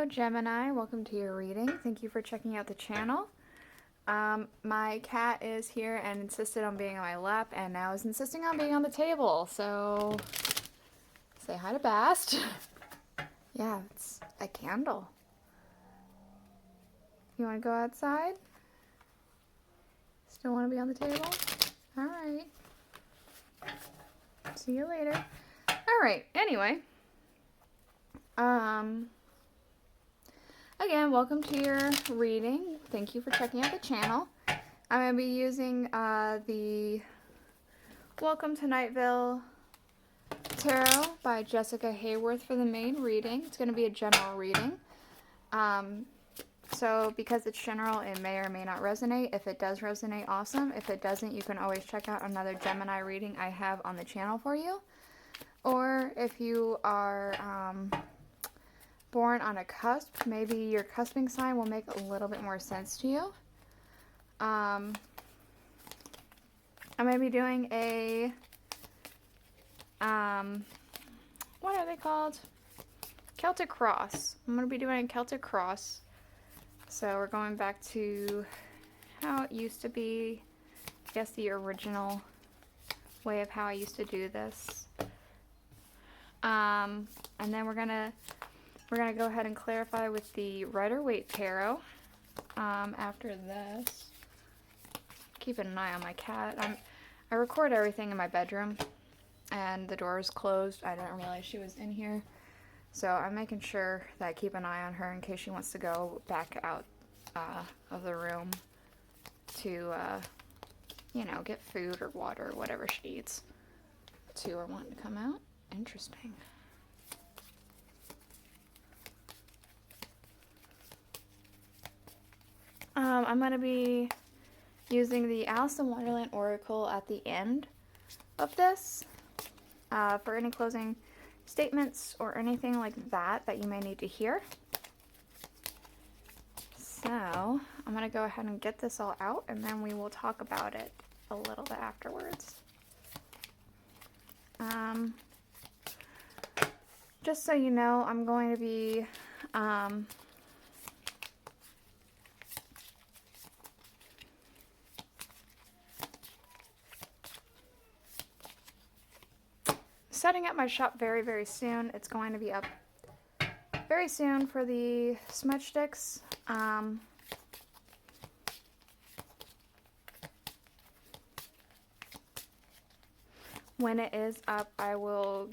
Hello Gemini, welcome to your reading. Thank you for checking out the channel. My cat is here and insisted on being on my lap and now is insisting on being on the table. So say hi to Bast. Yeah, it's a candle. You want to go outside? Still want to be on the table? Alright. See you later. Alright, anyway. Again, welcome to your reading. Thank you for checking out the channel. I'm going to be using the Welcome to Night Vale Tarot by Jessica Hayworth for the main reading. It's going to be a general reading. So because it's general, it may or may not resonate. If it does resonate, awesome. If it doesn't, you can always check out another Gemini reading I have on the channel for you. Or if you are born on a cusp, maybe your cusping sign will make a little bit more sense to you. I'm going to be doing a, what are they called? Celtic Cross. I'm going to be doing a Celtic Cross. So we're going back to how it used to be, I guess the original way of how I used to do this. And then we're gonna go ahead and clarify with the Rider-Waite tarot. After this, keeping an eye on my cat. I record everything in my bedroom, and the door is closed. I didn't realize she was in here, so I'm making sure that I keep an eye on her in case she wants to go back out of the room to, you know, get food or water or whatever she eats. Two are wanting to come out. Interesting. I'm going to be using the Alice in Wonderland Oracle at the end of this for any closing statements or anything like that that you may need to hear. So I'm going to go ahead and get this all out and then we will talk about it a little bit afterwards. Just so you know, I'm going to be setting up my shop very, very soon. It's going to be up very soon for the smudge sticks. When it is up, I will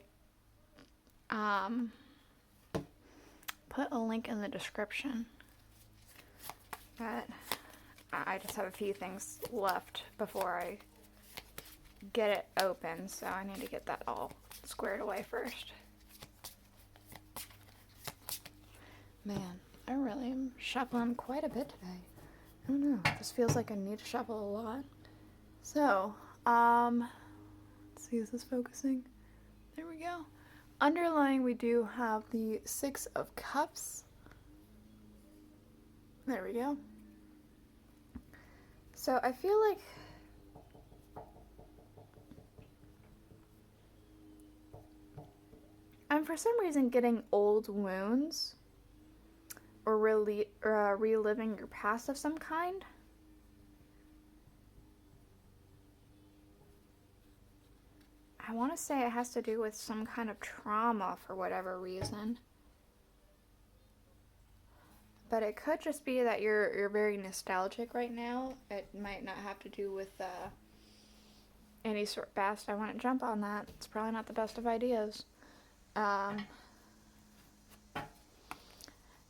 put a link in the description. But I just have a few things left before I get it open, so I need to get that all squared away first. Man, I really am shuffling quite a bit today. I don't know, this feels like I need to shuffle a lot. So, let's see, is this focusing? There we go. Underlying, we do have the Six of Cups. There we go. So I feel like I'm for some reason getting old wounds or reliving your past of some kind. I want to say it has to do with some kind of trauma for whatever reason. But it could just be that you're very nostalgic right now. It might not have to do with any sort of past. I wouldn't jump on that. It's probably not the best of ideas. It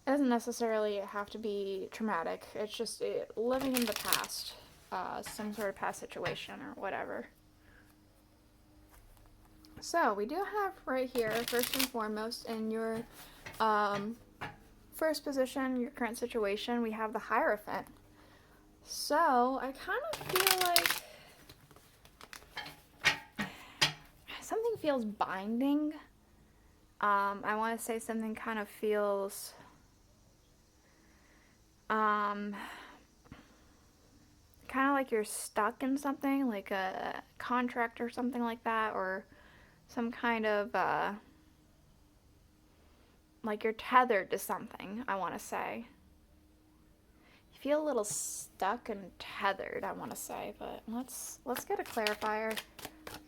doesn't necessarily have to be traumatic. It's just living in the past. Some sort of past situation or whatever. So, we do have right here, first and foremost, in your first position, your current situation, we have the Hierophant. So, I kind of feel like something feels binding. I want to say something kind of feels kind of like you're stuck in something, like a contract or something like that, or some kind of like you're tethered to something, I want to say. You feel a little stuck and tethered, I want to say, but let's get a clarifier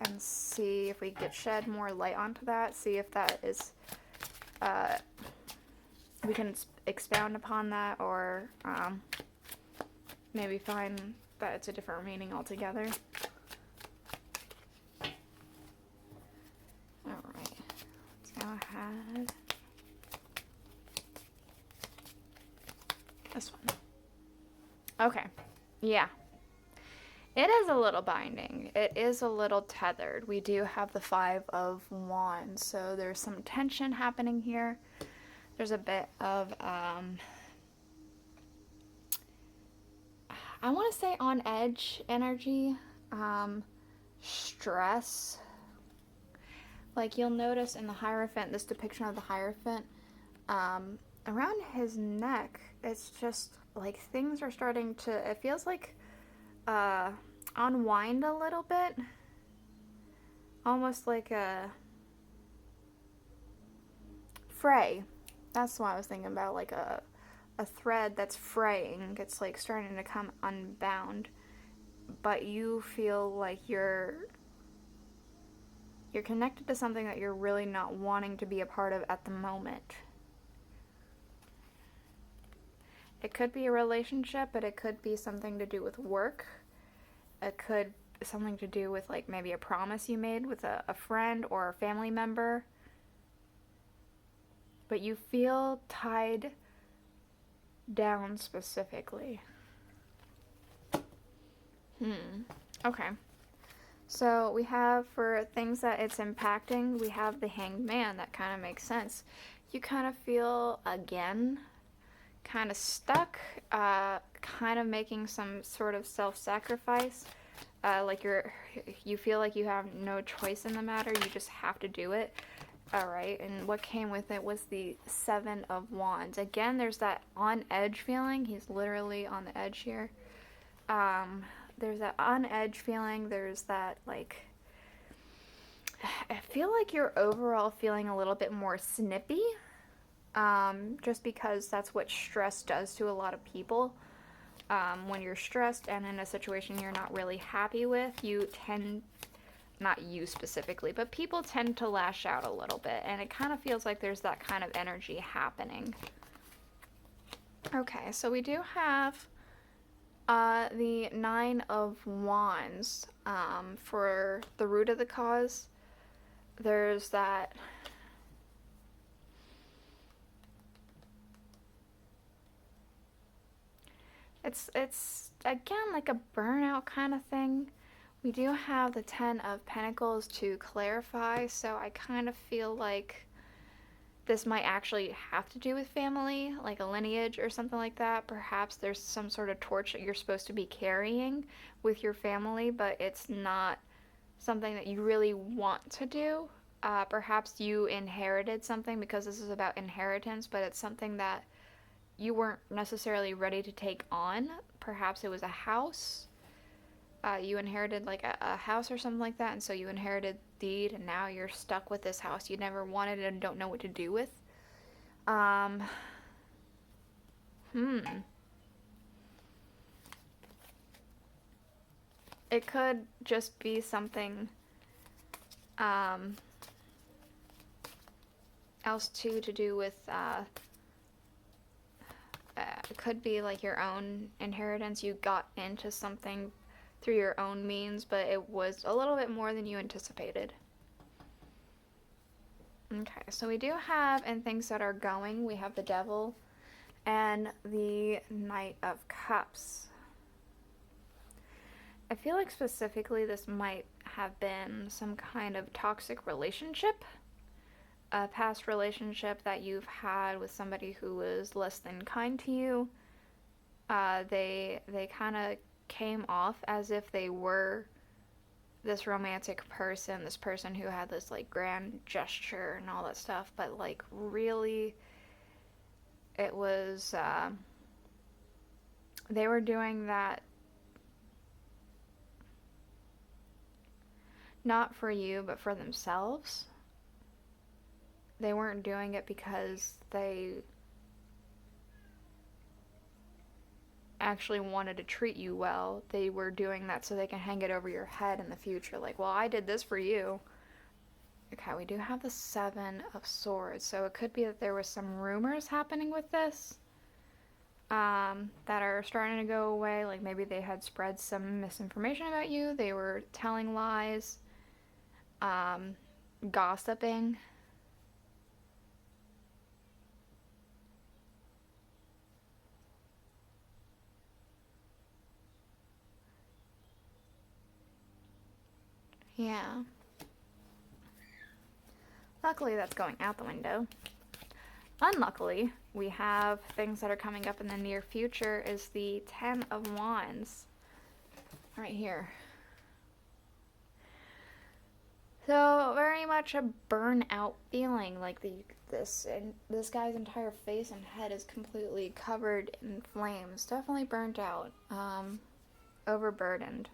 and see if we could shed more light onto that, see if that is, we can expound upon that, or maybe find that it's a different meaning altogether. Alright, let's go ahead. This one. Okay, yeah. It is a little binding. It is a little tethered. We do have the 5 of Wands, so there's some tension happening here. There's a bit of, I want to say on edge energy, stress. Like you'll notice in the Hierophant, this depiction of the Hierophant, around his neck, it's just like things are starting to, it feels like, unwind a little bit. Almost like a fray. That's what I was thinking about, like a thread that's fraying. It's like starting to come unbound. But you feel like you're connected to something that you're really not wanting to be a part of at the moment. It could be a relationship, but it could be something to do with work. It could be something to do with like maybe a promise you made with a friend or a family member. But you feel tied down specifically. Okay. So we have, for things that it's impacting, we have the Hanged Man. That kind of makes sense. You kind of feel, again, kind of stuck, kind of making some sort of self-sacrifice, like you feel like you have no choice in the matter, you just have to do it. Alright, and what came with it was the 7 of Wands. Again, there's that on edge feeling. He's literally on the edge here. There's that on edge feeling. There's that, like, I feel like you're overall feeling a little bit more snippy. Just because that's what stress does to a lot of people. When you're stressed and in a situation you're not really happy with, you tend, not you specifically, but people tend to lash out a little bit, and it kind of feels like there's that kind of energy happening. Okay, so we do have the 9 of Wands. For the root of the cause, there's that it's again like a burnout kind of thing. We do have the 10 of Pentacles to clarify, so I kind of feel like this might actually have to do with family, like a lineage or something like that. Perhaps there's some sort of torch that you're supposed to be carrying with your family, but it's not something that you really want to do. Perhaps you inherited something, because this is about inheritance, but it's something that you weren't necessarily ready to take on. Perhaps it was a house. You inherited like a house or something like that, and so you inherited deed, and now you're stuck with this house you never wanted and don't know what to do with. It could just be something else too, to do with it could be like your own inheritance. You got into something through your own means, but it was a little bit more than you anticipated. Okay, so we do have, in things that are going, we have the Devil and the Knight of Cups. I feel like specifically this might have been some kind of toxic relationship, a past relationship that you've had with somebody who was less than kind to you. They kind of came off as if they were this romantic person, this person who had this like grand gesture and all that stuff, but like really it was they were doing that not for you but for themselves. they weren't doing it because they actually wanted to treat you well. They were doing that so they can hang it over your head in the future. Like, well, I did this for you. Okay, we do have the Seven of Swords. So it could be that there was some rumors happening with this that are starting to go away. Like maybe they had spread some misinformation about you. They were telling lies, gossiping. Yeah. Luckily, that's going out the window. Unluckily, we have things that are coming up in the near future is the Ten of Wands. Right here. So, very much a burnout feeling, like this guy's entire face and head is completely covered in flames. Definitely burnt out. Overburdened.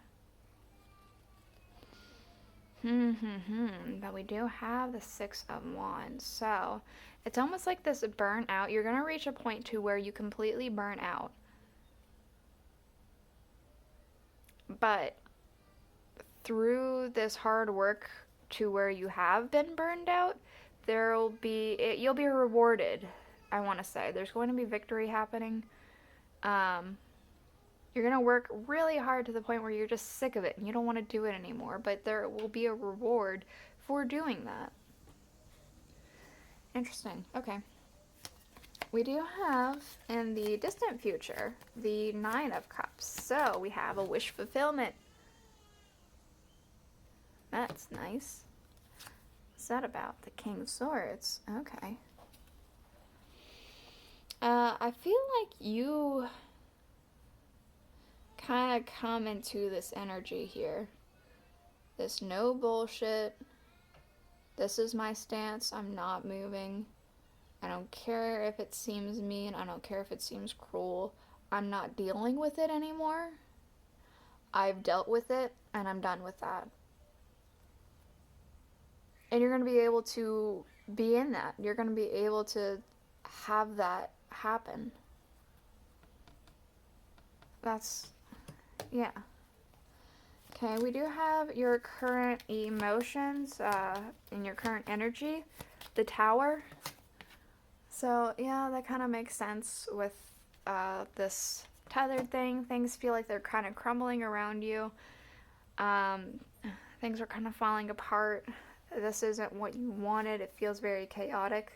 But we do have the Six of Wands. So, it's almost like this burnout. You're going to reach a point to where you completely burn out. But through this hard work to where you have been burned out, you'll be rewarded, I want to say. There's going to be victory happening. You're going to work really hard to the point where you're just sick of it and you don't want to do it anymore, but there will be a reward for doing that. Interesting. Okay. We do have, in the distant future, the Nine of Cups. So, we have a wish fulfillment. That's nice. What's that about? The King of Swords. Okay. I feel like you kind of come into this energy here. This no bullshit. This is my stance. I'm not moving. I don't care if it seems mean. I don't care if it seems cruel. I'm not dealing with it anymore. I've dealt with it, and I'm done with that. And you're going to be able to be in that. You're going to be able to have that happen. That's, yeah. Okay, we do have your current emotions and your current energy, the Tower. So, yeah, that kind of makes sense with this tethered thing. Things feel like they're kind of crumbling around you. Things are kind of falling apart. This isn't what you wanted. It feels very chaotic.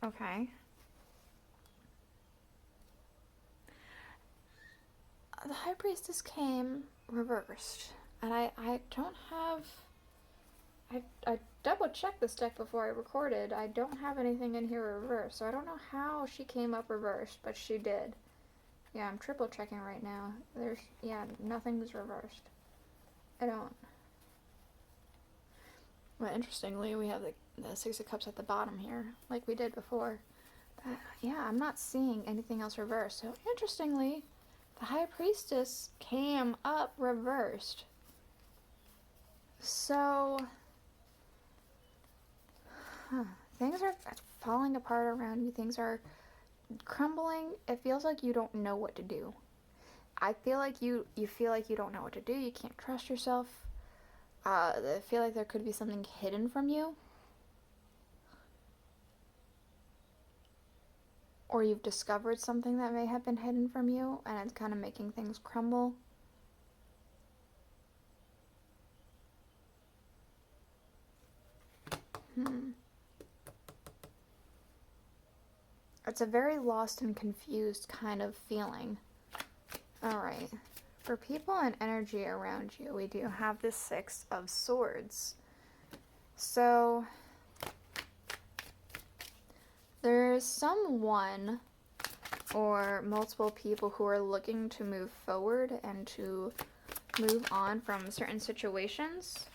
Okay. The High Priestess came reversed. And I don't have... I double checked this deck before I recorded. I don't have anything in here reversed. So I don't know how she came up reversed, but she did. Yeah, I'm triple checking right now. Nothing's reversed. I don't. Well, interestingly, we have the Six of Cups at the bottom here, like we did before. But, yeah, I'm not seeing anything else reversed. So, interestingly, the High Priestess came up reversed. So, things are falling apart around you. Things are crumbling. It feels like you don't know what to do. I feel like you feel like you don't know what to do. You can't trust yourself. I feel like there could be something hidden from you. Or you've discovered something that may have been hidden from you, and it's kind of making things crumble. It's a very lost and confused kind of feeling. Alright. For people and energy around you, we do have the Six of Swords. So, there's someone or multiple people who are looking to move forward and to move on from certain situations.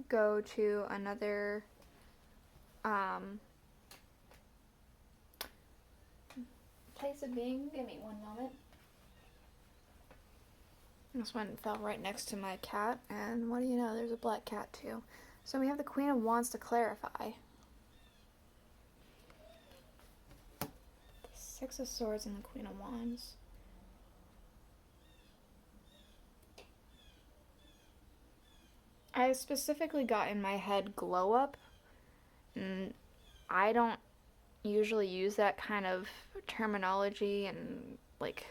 Go to another place of being. Give me one moment. This one fell right next to my cat, and what do you know, there's a black cat too. So we have the Queen of Wands to clarify. The Six of Swords and the Queen of Wands. I specifically got in my head glow up, and I don't usually use that kind of terminology and like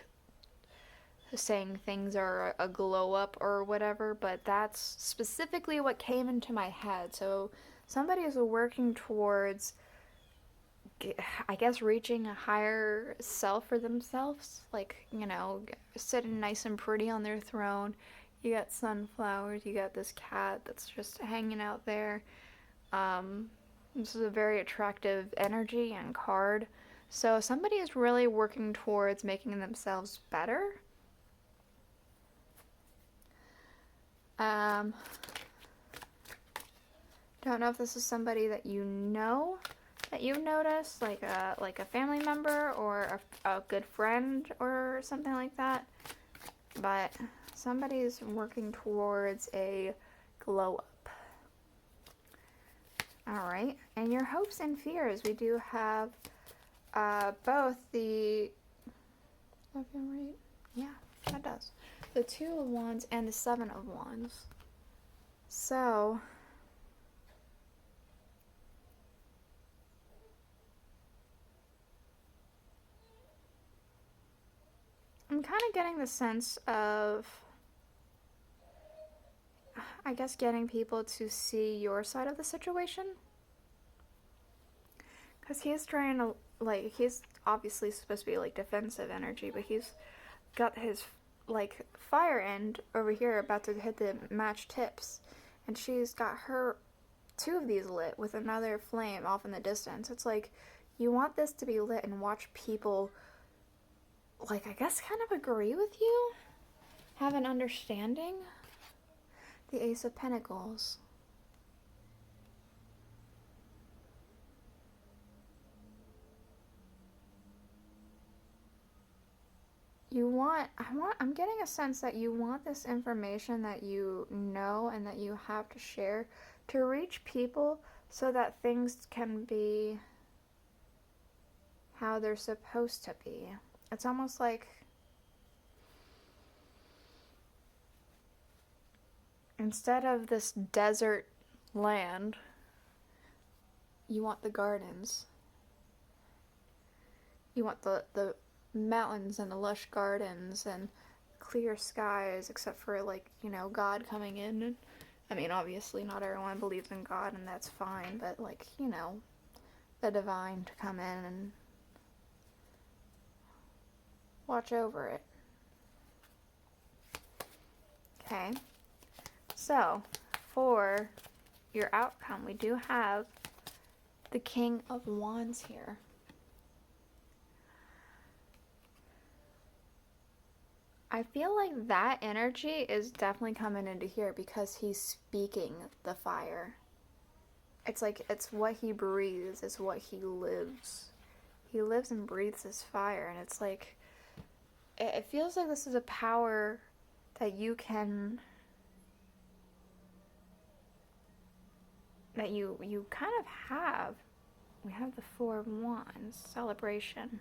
saying things are a glow up or whatever, but that's specifically what came into my head. So somebody is working towards, I guess, reaching a higher self for themselves, like, you know, sitting nice and pretty on their throne. You got sunflowers, you got this cat that's just hanging out there. This is a very attractive energy and card. So somebody is really working towards making themselves better. Don't know if this is somebody that you know, that you've noticed, like a family member or a good friend or something like that. But somebody's working towards a glow up. Alright, and your hopes and fears. We do have both the... Left and right? Yeah, that does. The Two of Wands and the Seven of Wands. So... I'm kind of getting the sense of, I guess, getting people to see your side of the situation. Because he's trying to, like, he's obviously supposed to be, like, defensive energy, but he's got his, like, fire end over here about to hit the match tips. And she's got her, two of these lit with another flame off in the distance. It's like, you want this to be lit and watch people, like, I guess kind of agree with you? Have an understanding? The Ace of Pentacles. I'm getting a sense that you want this information that you know and that you have to share to reach people so that things can be how they're supposed to be. It's almost like instead of this desert land, you want the gardens. You want the mountains and the lush gardens and clear skies, except for, like, you know, God coming in. And, I mean, obviously not everyone believes in God, and that's fine, but, like, you know, the divine to come in and watch over it. Okay, so for your outcome, we do have the King of Wands here. I feel like that energy is definitely coming into here because he's speaking the fire. It's like, it's what he breathes, it's what he lives. He lives and breathes this fire, and it's like, it feels like this is a power that you can, that you kind of have. We have the Four of Wands, celebration.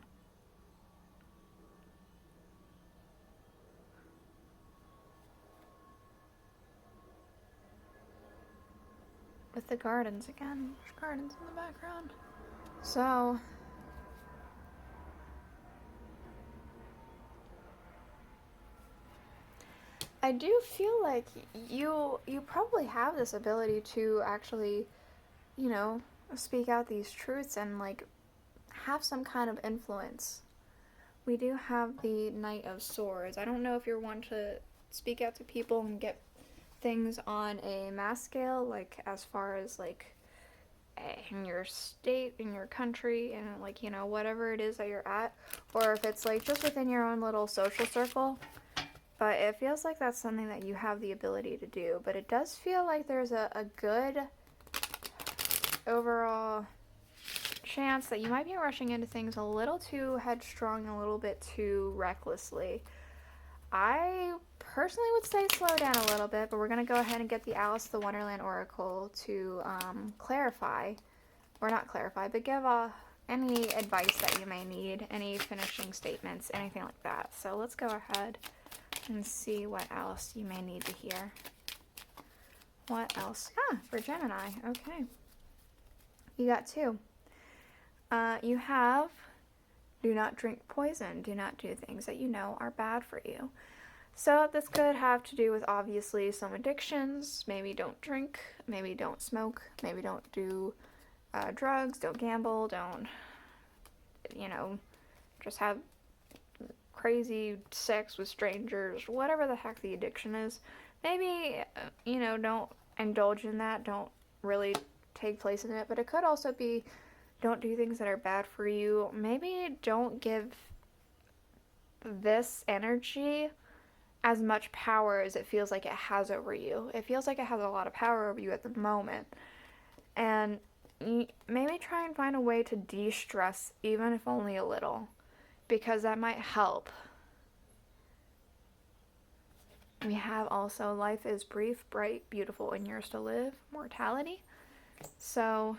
With the gardens again. There's gardens in the background. So, I do feel like you probably have this ability to actually, you know, speak out these truths and, like, have some kind of influence. We do have the Knight of Swords. I don't know if you're one to speak out to people and get things on a mass scale, like, as far as, like, in your state, in your country, and, like, you know, whatever it is that you're at, or if it's, like, just within your own little social circle. But it feels like that's something that you have the ability to do. But it does feel like there's a good overall chance that you might be rushing into things a little too headstrong, a little bit too recklessly. I personally would say slow down a little bit, but we're going to go ahead and get the Alice the Wonderland Oracle to clarify, or not clarify, but give any advice that you may need, any finishing statements, anything like that. So let's go ahead and see what else you may need to hear. What else? For Gemini. Okay. You got 2. You have, do not drink poison. Do not do things that you know are bad for you. So this could have to do with, obviously, some addictions. Maybe don't drink. Maybe don't smoke. Maybe don't do drugs. Don't gamble. Don't, just have crazy sex with strangers. Whatever the heck the addiction is. Maybe, don't indulge in that. Don't really take place in it. But it could also be, don't do things that are bad for you. Maybe don't give this energy as much power as it feels like it has over you. It feels like it has a lot of power over you at the moment. And maybe try and find a way to de-stress, even if only a little, because that might help. We have also life is brief, bright, beautiful, and yours to live. Mortality. So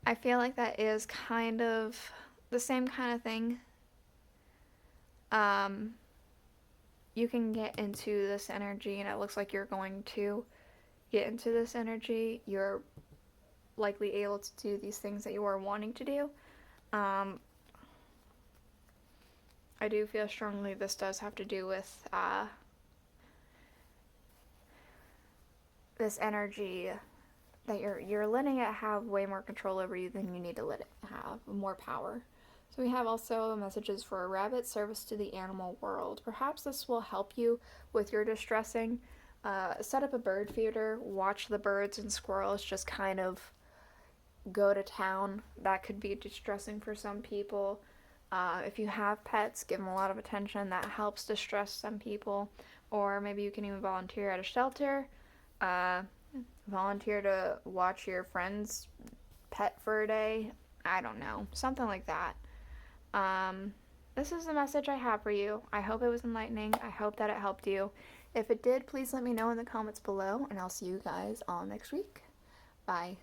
I feel like that is kind of the same kind of thing. You can get into this energy, and it looks like you're going to get into this energy. You're likely able to do these things that you are wanting to do. I do feel strongly this does have to do with this energy that you're letting it have way more control over you than you need to let it have, more power. So we have also messages for a rabbit, service to the animal world. Perhaps this will help you with your distressing. Set up a bird feeder, watch the birds and squirrels just kind of go to town. That could be distressing for some people. If you have pets, give them a lot of attention. That helps distress some people. Or maybe you can even volunteer at a shelter. Volunteer to watch your friend's pet for a day. I don't know. Something like that. This is the message I have for you. I hope it was enlightening. I hope that it helped you. If it did, please let me know in the comments below, and I'll see you guys all next week. Bye.